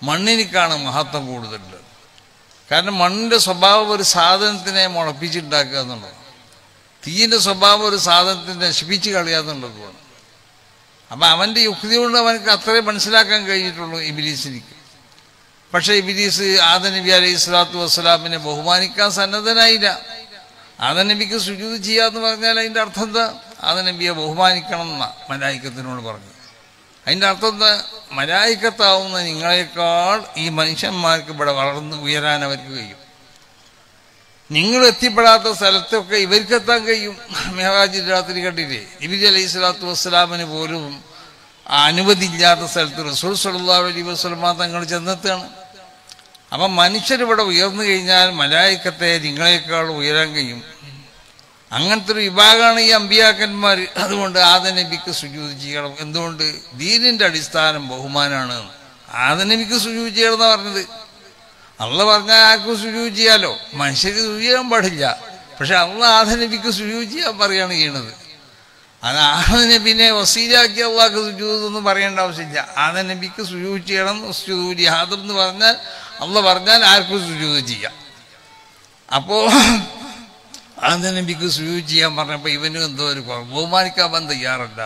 മണ്ണിനിക്കാണ് മഹത്വം കൂടുതലുള്ളത്. കാരണം മണ്ണിൻ്റെ സ്വഭാവം ഒരു സാധനത്തിനെ മുളപ്പിച്ചുണ്ടാക്കുക എന്നുള്ളത്, തീയിൻ്റെ സ്വഭാവം ഒരു സാധനത്തിനെ നശിപ്പിച്ച് കളയുക എന്നുള്ളതുമാണ്. അപ്പം അവൻ്റെ യുക്തി കൊണ്ട് അവനക്ക് അത്രേ മനസ്സിലാക്കാൻ കഴിഞ്ഞിട്ടുള്ളൂ ഇബ്ലീസിനിക്ക്. പക്ഷേ ഇബ്ലീസ് ആദം നബി അലൈഹി സ്വലാത്തു വസ്സലാമിനെ ബഹുമാനിക്കാൻ സന്നദ്ധനായില്ല. ആദം നബിക്ക് സുജൂദ് ചെയ്യാന്ന് പറഞ്ഞാൽ അതിൻ്റെ അർത്ഥം എന്താ? ആദം നബിയെ ബഹുമാനിക്കണം എന്നാ മലായിക്കത്തിനോട് പറഞ്ഞു. അതിൻ്റെ അർത്ഥം എന്താ? മലായിക്കത്താവുന്ന നിങ്ങളെക്കാൾ ഈ മനുഷ്യന്മാർക്ക് ഇവിടെ വളർന്ന് ഉയരാൻ അവർക്ക് കഴിയും. നിങ്ങൾ എത്തിപ്പെടാത്ത സ്ഥലത്തൊക്കെ ഇവർക്കെത്താൻ കഴിയും. മെഹറാജ് രാത്രി കണ്ടില്ലേ? നബി അലൈഹി സ്വലാത്തു വസ്സലാമിന് പോലും അനുമതിയില്ലാത്ത സ്ഥലത്ത് റസൂൽ സ്വല്ലല്ലാഹു അലൈഹി വസല്ലം തങ്ങൾ ചെന്നെത്തുകയാണ്. അപ്പം മനുഷ്യരിവിടെ ഉയർന്നു കഴിഞ്ഞാൽ മലായിക്കത്തെ നിങ്ങളെക്കാൾ ഉയരാൻ കഴിയും. അങ്ങനത്തെ ഒരു വിഭാഗമാണ് ഈ അമ്പിയാക്കന്മാർ. അതുകൊണ്ട് ആദം നബിക്ക് സുജൂദ് ചെയ്യണം. എന്തുകൊണ്ട്? ദീനിൻ്റെ അടിസ്ഥാനം ബഹുമാനാണ്. ആദം നബിക്ക് സുജൂദ് ചെയ്യണം എന്നാണ് പറഞ്ഞത്. അള്ളാഹ് പറഞ്ഞാൽ ആർക്കും സുജൂദ് ചെയ്യാലോ, മനുഷ്യർക്ക് സുജൂദ് ചെയ്യാൻ പാടില്ല. പക്ഷെ അള്ളാഹ് ആദം നബിക്ക് സുജൂദ് ചെയ്യാൻ പറയാണ് ചെയ്യണത്. അത് ആദം നബിനെ വസീലാക്കി അള്ളാഹ്ക്ക് സുജൂദ് എന്ന് പറയേണ്ട ആവശ്യമില്ല. ആദം നബിക്ക് സുജൂദ് ചെയ്യണം. സുജൂദ് ആദം എന്ന് പറഞ്ഞാൽ അള്ളാഹ് പറഞ്ഞാൽ ആർക്കും സുജൂദ് ചെയ്യാം. അപ്പോ ആദം നബിക്ക് സുജൂദ് ചെയ്യാൻ പറഞ്ഞപ്പോൾ ഇവനും എന്തോ ഒരു ബഹുമാനിക്കാൻ തയ്യാറല്ല.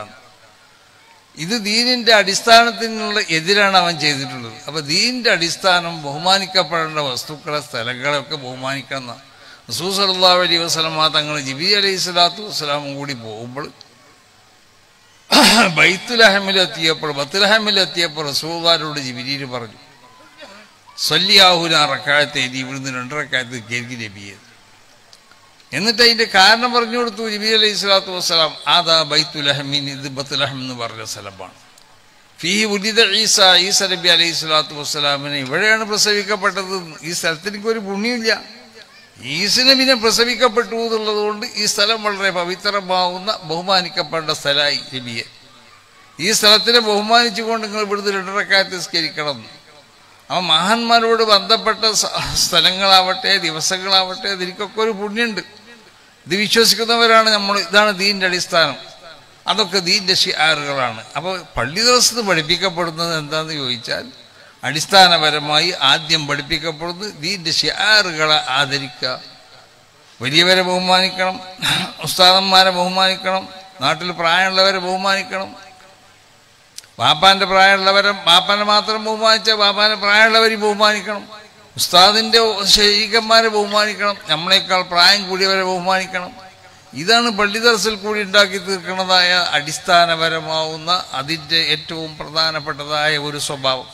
ഇത് ദീനിന്റെ അടിസ്ഥാനത്തിനുള്ള എതിരാണ് അവൻ ചെയ്തിട്ടുള്ളത്. അപ്പൊ ദീനിന്റെ അടിസ്ഥാനം ബഹുമാനിക്കപ്പെടേണ്ട വസ്തുക്കളെ സ്ഥലങ്ങളെയൊക്കെ ബഹുമാനിക്കണം. റസൂൽ സല്ലല്ലാഹു അലൈഹി വസല്ലം തങ്ങൾ ജിബ്രീൽ അലൈഹി സ്വലാത്തു വസ്സലാമും കൂടി പോകുമ്പോൾ ബത്ലഹമിലെത്തിയപ്പോൾ റസൂലുള്ളാഹിയോട് ജിബ്രീൽ പറഞ്ഞു, സ്വല്ലിയാഹുന റക്അത്തെ, ഇവിടുന്ന് 2 റക്അത്ത് കേൾക്കി നബിയെ. എന്നിട്ട് അതിന്റെ കാരണം പറഞ്ഞു കൊടുത്തു ജിബ്രീൽ അലൈഹി സ്വലാത്തു വസ്സലാം. ആദാ ബൈത്തുലഹമിൻ, ഇത് ബത്ലഹം എന്ന് പറഞ്ഞ സ്ഥലമാണ്. ഫീഹി ഉലിദ ഈസ, ഈസ നബി അലൈഹി സ്വലാത്തു വസ്സലാമിനെ ഇവിടെയാണ് പ്രസവിക്കപ്പെട്ടത്. ഈ സ്ഥലത്തിന് എനിക്കൊരു പുണ്യമില്ല. ഈസ നബിനെ പ്രസവിക്കപ്പെട്ടു എന്നുള്ളത് കൊണ്ട് ഈ സ്ഥലം വളരെ പവിത്രമാവുന്ന ബഹുമാനിക്കപ്പെട്ട സ്ഥലമായി നബിയെ. ഈ സ്ഥലത്തിനെ ബഹുമാനിച്ചുകൊണ്ട് നിങ്ങൾ ഇവിടുന്ന് 2 റക്അത്ത് നിസ്കരിക്കണം. അവ മഹാന്മാരോട് ബന്ധപ്പെട്ട സ്ഥലങ്ങളാവട്ടെ ദിവസങ്ങളാവട്ടെ അതിനൊക്കെ ഒരു പുണ്യമുണ്ട്. ഇത് വിശ്വസിക്കുന്നവരാണ് നമ്മൾ. ഇതാണ് ദീനിന്റെ അടിസ്ഥാനം. അതൊക്കെ ദീനിന്റെ ശിആറുകളാണ്. അപ്പോൾ പള്ളി ദിവസത്ത് പഠിപ്പിക്കപ്പെടുന്നത് എന്താണെന്ന് ചോദിച്ചാൽ അടിസ്ഥാനപരമായി ആദ്യം പഠിപ്പിക്കപ്പെടുന്നത് ദീനിന്റെ ശിആറുകളെ ആദരിക്കുക, വലിയവരെ ബഹുമാനിക്കണം, ഉസ്താദന്മാരെ ബഹുമാനിക്കണം, നാട്ടിൽ പ്രായമുള്ളവരെ ബഹുമാനിക്കണം. വാപ്പാന്റെ പ്രായമുള്ളവരെ വാപ്പാനെ മാത്രം ബഹുമാനിച്ചാൽ വാപ്പാന്റെ പ്രായമുള്ളവരെ ബഹുമാനിക്കണം. ഉസ്താദിന്റെ ശരീക്കന്മാരെ ബഹുമാനിക്കണം, നമ്മളെക്കാൾ പ്രായം കൂടിയവരെ ബഹുമാനിക്കണം. ഇതാണ് പള്ളി ദർസിൽ കൂടി ഉണ്ടാക്കി തീർക്കുന്നതായ അടിസ്ഥാനപരമാവുന്ന അതിൻ്റെ ഏറ്റവും പ്രധാനപ്പെട്ടതായ ഒരു സ്വഭാവം.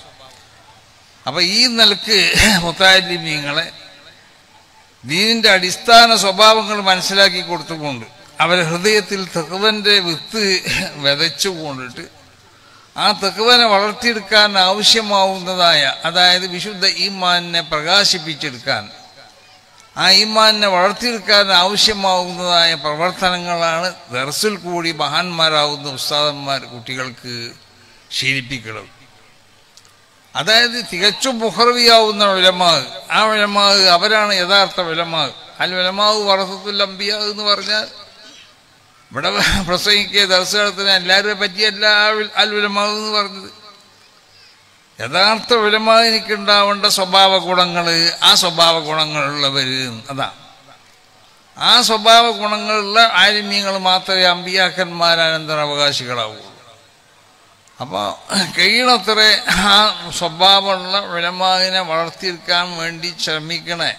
അപ്പൊ ഈ നിലക്ക് മുത്താലിമീങ്ങളെ ദീനിന്റെ അടിസ്ഥാന സ്വഭാവങ്ങൾ മനസ്സിലാക്കി കൊടുത്തുകൊണ്ട് അവരെ ഹൃദയത്തിൽ തഖ്വന്റെ വിത്ത് വിതച്ചുകൊണ്ടിട്ട് ആ തഖ്വനെ വളർത്തിയെടുക്കാൻ ആവശ്യമാവുന്നതായ, അതായത് വിശുദ്ധ ഈമാനിനെ പ്രകാശിപ്പിച്ചെടുക്കാൻ, ആ ഈമാനിനെ വളർത്തിയെടുക്കാൻ ആവശ്യമാവുന്നതായ പ്രവർത്തനങ്ങളാണ് ദർസിൽ കൂടി മഹാന്മാരാവുന്ന ഉസ്താദന്മാർ കുട്ടികൾക്ക് ശീലിപ്പിക്കുന്നത്. അതായത് തികച്ചും മുഖർവിയാവുന്ന ഉലമാ, ആ ഉലമാ അവരാണ് യഥാർത്ഥ ഉലമാ. അൽ ഉലമാഉ വറസത്തുൽ അംബിയാ എന്ന് പറഞ്ഞാൽ ഇവിടെ പ്രസംഗിക്കുക ദർശനത്തിന് എല്ലാവരെ പറ്റിയല്ല അൽ ഉലമാ എന്ന് പറഞ്ഞത്. യഥാർത്ഥ ഉലമാ എനിക്കുണ്ടാവേണ്ട സ്വഭാവ ഗുണങ്ങൾ, ആ സ്വഭാവ ഗുണങ്ങളുള്ളവര്, അതാ ആ സ്വഭാവ ഗുണങ്ങളുള്ള ആലിമീങ്ങൾ മാത്രമേ അമ്പിയാക്കന്മാരാനന്തരാവകാശികളാവുള്ളൂ. അപ്പോൾ കഴിയണത്ര ആ സ്വഭാവമുള്ള ഉലമാവിനെ വളർത്തിയെടുക്കാൻ വേണ്ടി ശ്രമിക്കണേ.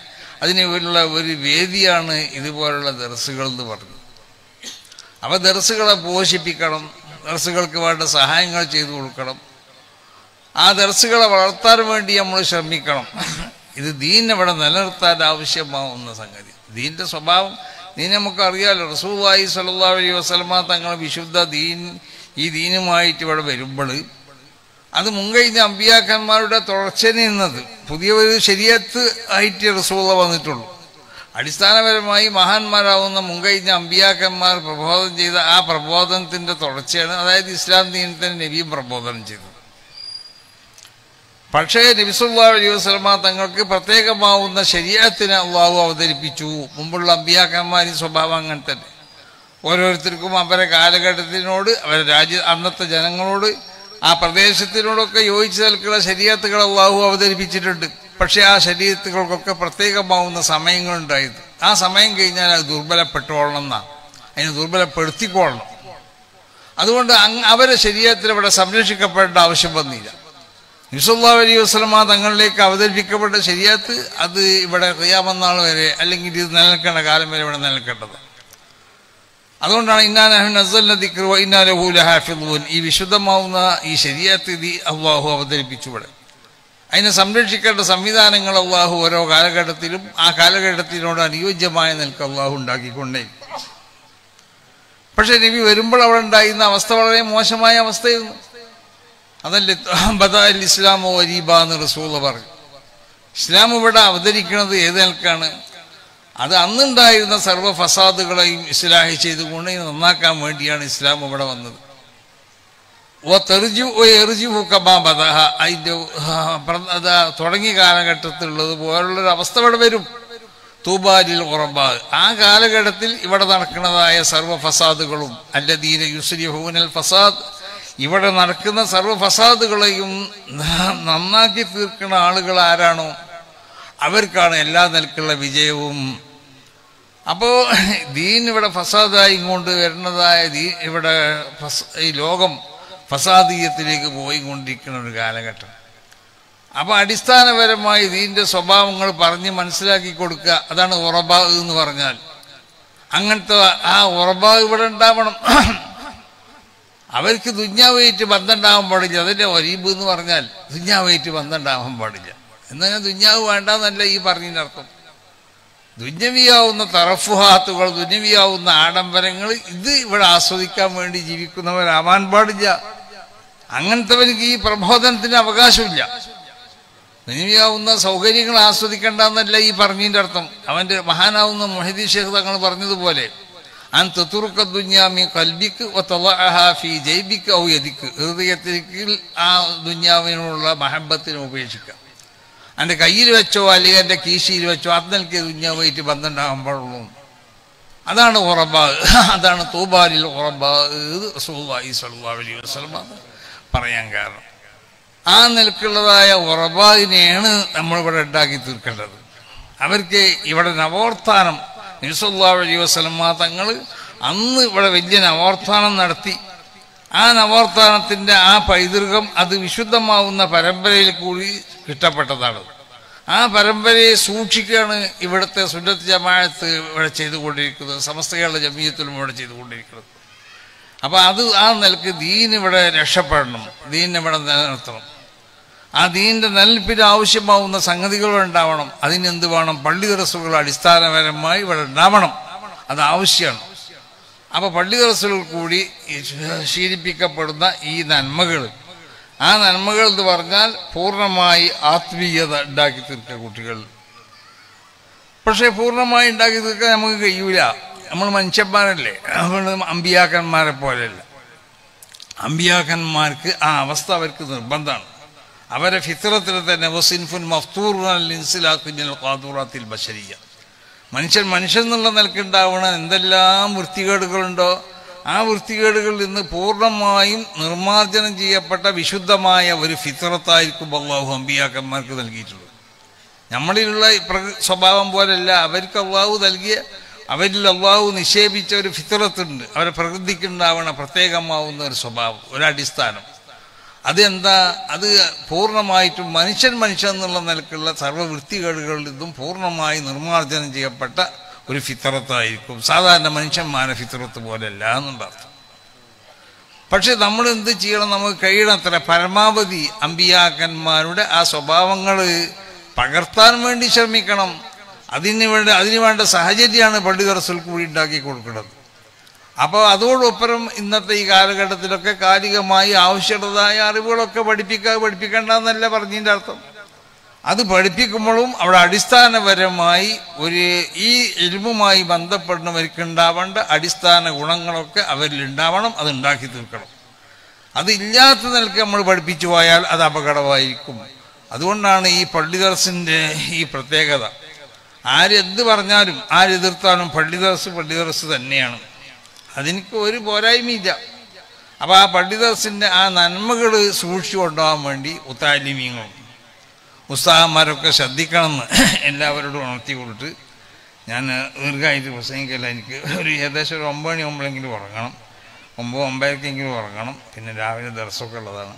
അതിനുള്ള ഒരു വേദിയാണ് ഇതുപോലുള്ള ദർസുകൾ എന്ന് പറഞ്ഞത്. അപ്പോൾ ദർസുകളെ പോഷിപ്പിക്കണം, ദർസുകൾക്ക് വേണ്ട സഹായങ്ങൾ ചെയ്തു കൊടുക്കണം, ആ ദർസുകളെ വളർത്താൻ വേണ്ടി നമ്മൾ ശ്രമിക്കണം. ഇത് ദീൻ ഇവിടെ നിലനിർത്താൻ ആവശ്യമാവുന്ന സംഗതി. ദീൻ്റെ സ്വഭാവം ദീൻ നമുക്കറിയാമല്ലോ. റസൂലുള്ളാഹി സ്വല്ലല്ലാഹു അലൈഹി വസല്ലമ തങ്ങൾ വിശുദ്ധ ദീൻ ഈ ദീനുമായിട്ട് ഇവിടെ വരുമ്പോൾ അത് മുൻകഴിഞ്ഞ അമ്പിയാക്കന്മാരുടെ തുടർച്ചയിൽ നിന്നത് പുതിയ ഒരു ശരീഅത്ത് ആയിട്ട് റസൂലുള്ള വന്നിട്ടുള്ളൂ. അടിസ്ഥാനപരമായി മഹാന്മാരാവുന്ന മുൻകഴിഞ്ഞ അമ്പിയാക്കന്മാർ പ്രബോധനം ചെയ്ത ആ പ്രബോധനത്തിൻ്റെ തുടർച്ചയാണ്. അതായത് ഇസ്ലാം ദീനത്തിന് നബിയും പ്രബോധനം ചെയ്തത്. പക്ഷേ നബി സല്ലല്ലാഹു അലൈഹി വസല്ലമ തങ്ങൾക്ക് പ്രത്യേകമാവുന്ന ശരീഅത്തിനെ അള്ളാഹു അവതരിപ്പിച്ചു. മുമ്പുള്ള അമ്പിയാക്കന്മാരുടെ സ്വഭാവം അങ്ങനെ തന്നെ. ഓരോരുത്തർക്കും അവരുടെ കാലഘട്ടത്തിനോട്, അവരുടെ അന്നത്തെ ജനങ്ങളോട്, ആ പ്രദേശത്തിനോടൊക്കെ യോജിച്ച് നിൽക്കുന്ന ശരീഅത്തുകൾ അള്ളാഹു അവതരിപ്പിച്ചിട്ടുണ്ട്. പക്ഷെ ആ ശരീഅത്തുകൾക്കൊക്കെ പ്രത്യേകമാവുന്ന സമയങ്ങളുണ്ടായത്. ആ സമയം കഴിഞ്ഞാൽ അത് ദുർബലപ്പെട്ടോളണം എന്നാണ്, അതിനെ ദുർബലപ്പെടുത്തിക്കൊള്ളണം. അതുകൊണ്ട് അവരെ ശരീഅത്തിൽ ഇവിടെ സംരക്ഷിക്കപ്പെടേണ്ട ആവശ്യം വന്നില്ല. നബി സല്ലല്ലാഹു അലൈഹി വസല്ലമ തങ്ങളിലേക്ക് അവതരിപ്പിക്കപ്പെട്ട ശരീഅത്ത് അത് ഇവിടെ ഖിയാമത്ത് നാൾ വരെ, അല്ലെങ്കിൽ ഇത് നിലനിൽക്കേണ്ട കാലം വരെ ഇവിടെ നിലനിൽക്കേണ്ടത്. അതുകൊണ്ടാണ് ഇന്നാ നഹ്നു നസ്സൽനാ ദിക്റ വ ഇന്നാ ലഹു ലഹാഫിളൂൻ. ഈ വിശുദ്ധമാവുന്ന ഈ ശരീഅത്ത് അള്ളാഹു അവതരിപ്പിച്ചു. ഇവിടെ അതിനെ സംരക്ഷിക്കേണ്ട സംവിധാനങ്ങൾ അള്ളാഹു ഓരോ കാലഘട്ടത്തിലും ആ കാലഘട്ടത്തിനോട് അനുയോജ്യമായ നിൽക്ക് അള്ളാഹു ഉണ്ടാക്കിക്കൊണ്ടേ. പക്ഷെ നബി വരുമ്പോൾ അവിടെ ഉണ്ടായിരുന്ന അവസ്ഥ വളരെ മോശമായ അവസ്ഥയായിരുന്നു. അതല്ലേ ബദഅൽ ഇസ്ലാമു ഗരീബാ എന്ന് റസൂലുള്ളാഹി പറഞ്ഞു. ഇസ്ലാം ഇവിടെ അവതരിക്കുന്നത് ഏത് നിൽക്കാണ്? അത് അന്നുണ്ടായിരുന്ന സർവ്വ ഫസാദുകളെയും ഇസ്ലാഹി ചെയ്തുകൊണ്ട് നന്നാക്കാൻ വേണ്ടിയാണ് ഇസ്ലാം ഇവിടെ വന്നത്. അതിൻ്റെ തുടങ്ങിയ കാലഘട്ടത്തിലുള്ളത് പോലുള്ളൊരു അവസ്ഥ ഇവിടെ വരും. തൂബാലിൽ ഖുറബാ, ആ കാലഘട്ടത്തിൽ ഇവിടെ നടക്കുന്നതായ സർവ്വ ഫസാദുകളും അല്ലദീന യുസ്രിഹൂനൽ ഫസാദ്, ഇവിടെ നടക്കുന്ന സർവ്വ ഫസാദുകളെയും നന്നാക്കി തീർക്കുന്ന ആളുകൾ ആരാണോ അവർക്കാണ് എല്ലാ നിലക്കുള്ള വിജയവും. അപ്പോൾ ദീൻ ഇവിടെ ഫസാദായി കൊണ്ട് വരുന്നതായ ഇവിടെ ഈ ലോകം ഫസാദീയത്തിലേക്ക് പോയിക്കൊണ്ടിരിക്കുന്ന ഒരു കാലഘട്ടം. അപ്പോൾ അടിസ്ഥാനപരമായി ദീൻ്റെ സ്വഭാവങ്ങൾ പറഞ്ഞ് മനസ്സിലാക്കി കൊടുക്കുക, അതാണ് ഉറബാ എന്ന് പറഞ്ഞാൽ. അങ്ങനത്തെ ആ ഉറബാ ഇവിടെ ഉണ്ടാവണം. അവർക്ക് ദുന്യാവായിട്ട് ബന്ധം ഉണ്ടാവാൻ പാടില്ല. അതിൻ്റെ ഒരീബ് എന്ന് പറഞ്ഞാൽ ദുന്യാവായിട്ട് ബന്ധം ഉണ്ടാവാൻ പാടില്ല. എന്നാൽ ദുന്യാവ് വേണ്ടെന്നല്ല ഈ പറഞ്ഞതിൻ്റെ അർത്ഥം. ദുന്യവിയാവുന്ന തറഫുഹാത്തുകൾ, ദുന്യവിയാവുന്ന ആഡംബരങ്ങൾ, ഇത് ഇവിടെ ആസ്വദിക്കാൻ വേണ്ടി ജീവിക്കുന്നവരാവാൻ പാടില്ല. അങ്ങനത്തെവർക്ക് ഈ പ്രബോധനത്തിന് അവകാശമില്ല. ദുന്യവിയാവുന്ന സൗകര്യങ്ങൾ ആസ്വദിക്കേണ്ടെന്നല്ല ഈ പറഞ്ഞതിൻ്റെ അർത്ഥം. അവൻ്റെ മഹാനാവുന്ന മുഹദ്ദീസ് ശൈഖ് തങ്ങൾ പറഞ്ഞതുപോലെ അൻ തതുറുക ദുന്യാമി കൽബിക്ക് വതളഅഹാ ഫീ ജൈബിക ഔ യദിക, ഹൃദയത്തിൽ ആ ദുന്യാവിനുള്ള മഹബത്തിനെ ഉപേക്ഷിക്കുക. എൻ്റെ കയ്യിൽ വെച്ചോ അല്ലെങ്കിൽ എൻ്റെ കീശയിൽ വെച്ചോ അത് നൽകിയ ദുന്യാവായിട്ട് ബന്ധം ഉണ്ടാകാൻ പാടുള്ളൂ. അതാണ് ഉറബാ, അതാണ് തൂബാലിൽ ഉറബാ റസൂലുള്ളാഹി സ്വല്ലല്ലാഹു അലൈഹി വസല്ലം പറയാൻ കാരണം. ആ നിലക്കുള്ളതായ ഉറബാവിനെയാണ് നമ്മളിവിടെ ഉണ്ടാക്കി തീർക്കേണ്ടത്. അവർക്ക് ഇവിടെ നവോത്ഥാനം നബി സല്ലല്ലാഹു അലൈഹി വസല്ലം തങ്ങൾ അന്ന് ഇവിടെ വലിയ നവോത്ഥാനം നടത്തി. ആ നവോത്ഥാനത്തിൻ്റെ ആ പൈതൃകം അത് വിശുദ്ധമാവുന്ന പരമ്പരയിൽ കൂടി കിട്ടപ്പെട്ടതാണ്. ആ പരമ്പരയെ സൂക്ഷിക്കുകയാണ് ഇവിടുത്തെ സുന്നത്ത് ജമാഅത്ത് ഇവിടെ ചെയ്തുകൊണ്ടിരിക്കുന്നത്, സമസ്ത കേരള ജമീയത്തിലും ഇവിടെ ചെയ്തുകൊണ്ടിരിക്കുന്നത്. അപ്പോൾ അത് ആ നിലക്ക് ദീൻ ഇവിടെ രക്ഷപ്പെടണം, ദീൻ ഇവിടെ നിലനിർത്തണം. ആ ദീനിൻ്റെ നിലനിൽപ്പിന് ആവശ്യമാവുന്ന സംഗതികൾ ഉണ്ടാവണം. അതിനെന്ത് വേണം? പള്ളി ദർസുകൾ അടിസ്ഥാനപരമായി ഇവിടെ ഉണ്ടാവണം, അത് ആവശ്യമാണ്. അപ്പോൾ പള്ളി ദർസുകൾ കൂടി ശീലിപ്പിക്കപ്പെടുന്ന ഈ നന്മകൾ, ആ നന്മകൾ എന്ന് പറഞ്ഞാൽ പൂർണ്ണമായി ആത്മീയത ഉണ്ടാക്കി തീർക്കുക കുട്ടികൾ. പക്ഷേ പൂർണ്ണമായി ഉണ്ടാക്കി തീർക്കാൻ നമുക്ക് കഴിയൂല. നമ്മൾ മനുഷ്യന്മാരല്ലേ, നമ്മൾ അമ്പിയാക്കന്മാരെ പോലെയല്ല. അമ്പിയാക്കന്മാർക്ക് ആ അവസ്ഥ അവർക്ക് നിർബന്ധമാണ്. അവരെ ഫിത്രത്തിൽ തന്നെ വസിൻഫുൻ മഫ്തൂറുൽ ഇൻസിലാഖിൽ ഖാദൂറാത്തിൽ ബശരിയ, മനുഷ്യൻ എന്നുള്ള നിലക്കുണ്ടാവുന്ന എന്തെല്ലാം വൃത്തികേടുകളുണ്ടോ ആ വൃത്തികേടുകളിൽ നിന്ന് പൂർണ്ണമായും നിർമ്മാർജ്ജനം ചെയ്യപ്പെട്ട വിശുദ്ധമായ ഒരു ഫിത്രത്തായിരിക്കും അള്ളാഹു അമ്പിയാക്കന്മാർക്ക് നൽകിയിട്ടുള്ളത്. നമ്മളിലുള്ള സ്വഭാവം പോലെയല്ല അവർക്ക് അള്ളാഹു നൽകിയ, അവരിൽ അള്ളാഹു നിക്ഷേപിച്ച ഒരു ഫിത്രത്തുണ്ട്. അവരെ പ്രകൃതിക്കുണ്ടാവണ പ്രത്യേകമാവുന്ന ഒരു സ്വഭാവം, ഒരടിസ്ഥാനം. അതെന്താ? അത് പൂർണ്ണമായിട്ടും മനുഷ്യൻ എന്നുള്ള നിലക്കുള്ള സർവ്വവൃത്തികേടുകളിൽ നിന്നും പൂർണ്ണമായി നിർമ്മാർജ്ജനം ചെയ്യപ്പെട്ട ഒരു ഫിത്രത്തായിരിക്കും. സാധാരണ മനുഷ്യന്മാരെ ഫിത്രത്ത് പോലെയല്ല എന്നുണ്ടർത്ഥം. പക്ഷെ നമ്മൾ എന്ത് ചെയ്യണം? നമുക്ക് കഴിയണത്ര പരമാവധി അമ്പിയാക്കന്മാരുടെ ആ സ്വഭാവങ്ങൾ പകർത്താൻ വേണ്ടി ശ്രമിക്കണം. അതിനു വേണ്ട സാഹചര്യമാണ് പള്ളി ദർസുൽ കൂടി ഉണ്ടാക്കി കൊടുക്കുന്നത്. അപ്പോൾ അതോടൊപ്പം ഇന്നത്തെ ഈ കാലഘട്ടത്തിലൊക്കെ കാലികമായി ആവശ്യമുള്ളതായ അറിവുകളൊക്കെ പഠിപ്പിക്കേണ്ടെന്നല്ല പറഞ്ഞതിൻ്റെ അർത്ഥം. അത് പഠിപ്പിക്കുമ്പോഴും അവിടെ അടിസ്ഥാനപരമായി ഈ ഇൽമുമായി ബന്ധപ്പെടുന്നവർക്ക് ഉണ്ടാവേണ്ട അടിസ്ഥാന ഗുണങ്ങളൊക്കെ അവരിൽ ഉണ്ടാവണം, അത് ഉണ്ടാക്കി തീർക്കണം. അതില്ലാത്ത നിലക്ക് നമ്മൾ പഠിപ്പിച്ചു പോയാൽ അത് അപകടമായിരിക്കും. അതുകൊണ്ടാണ് ഈ പള്ളി ദർസിൻ്റെ ഈ പ്രത്യേകത. ആരെന്ത് പറഞ്ഞാലും ആരെതിർത്താലും പള്ളി ദർസ് തന്നെയാണ്. അതെനിക്ക് ഒരു പോരായ്മയില്ല. അപ്പോൾ ആ പള്ളി ദർസിൻ്റെ ആ നന്മകൾ സൂക്ഷിച്ചു കൊണ്ടുപോകാൻ വേണ്ടി ഉത്താലിമീങ്ങളും ഉസ്താദന്മാരൊക്കെ ശ്രദ്ധിക്കണമെന്ന് എല്ലാവരോടും ഉണർത്തി കൊടുത്ത്, ഞാൻ ദീർഘമായിട്ട് പ്രസംഗിക്കല്ല, എനിക്ക് ഒരു ഏകദേശം ഒരു 9 മണിയാകുമ്പോഴെങ്കിലും ഉറങ്ങണം, 9-9:30 ഉറങ്ങണം, പിന്നെ രാവിലെ ദർസൊക്കെ ഉള്ളതാണ്.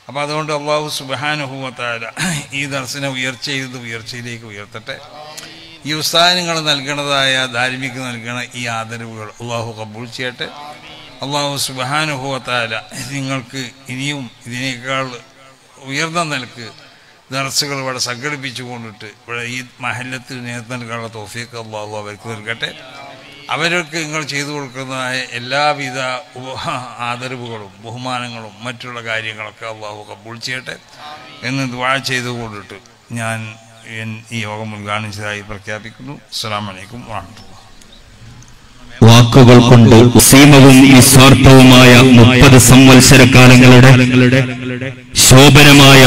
അപ്പോൾ അതുകൊണ്ട് അല്ലാഹു സുബ്ഹാനഹു വ തആല ഈ ദർസിനെ ഉയർച്ചയിലേക്ക് ഉയർത്തട്ടെ. ഈ ഉസ്താദിനുകൾ നൽകണതായ ധാർമ്മിക നൽകണ ഈ ആദരവുകൾ അല്ലാഹു കബൂൽ ചെയ്യട്ടെ. അല്ലാഹു സുബ്ഹാനഹു വ തആല നിങ്ങൾക്ക് ഇനിയും ഇതിനേക്കാൾ ഉയർന്ന നിലക്ക് ദർസുകൾ ഇവിടെ സംഘടിപ്പിച്ചു കൊണ്ടിട്ട് ഇവിടെ ഈ മഹല്ലത്തിൽ നേതൃത്വം നൽകാനുള്ള തൗഫീഖ് അല്ലാഹു അവർക്ക് നൽകട്ടെ. അവർക്ക് നിങ്ങൾ ചെയ്തു കൊടുക്കുന്നതായ എല്ലാവിധ ആദരവുകളും ബഹുമാനങ്ങളും മറ്റുള്ള കാര്യങ്ങളൊക്കെ അല്ലാഹു കബൂൽ ചെയ്യട്ടെ എന്ന് ദുആ ചെയ്തു കൊണ്ടിട്ട് ഞാൻ ഈ യോഗം ഉദ്ഘാടനം ചെയ്തതായി പ്രഖ്യാപിക്കുന്നു. അസ്സലാമു അലൈക്കും വറഹ്മത്തുള്ളാഹി. വാക്കുകൾ കൊണ്ട് സീമവും നിസ്വാർത്ഥവുമായ 30 സംവത്സര കാലങ്ങളുടെ ശോഭനമായ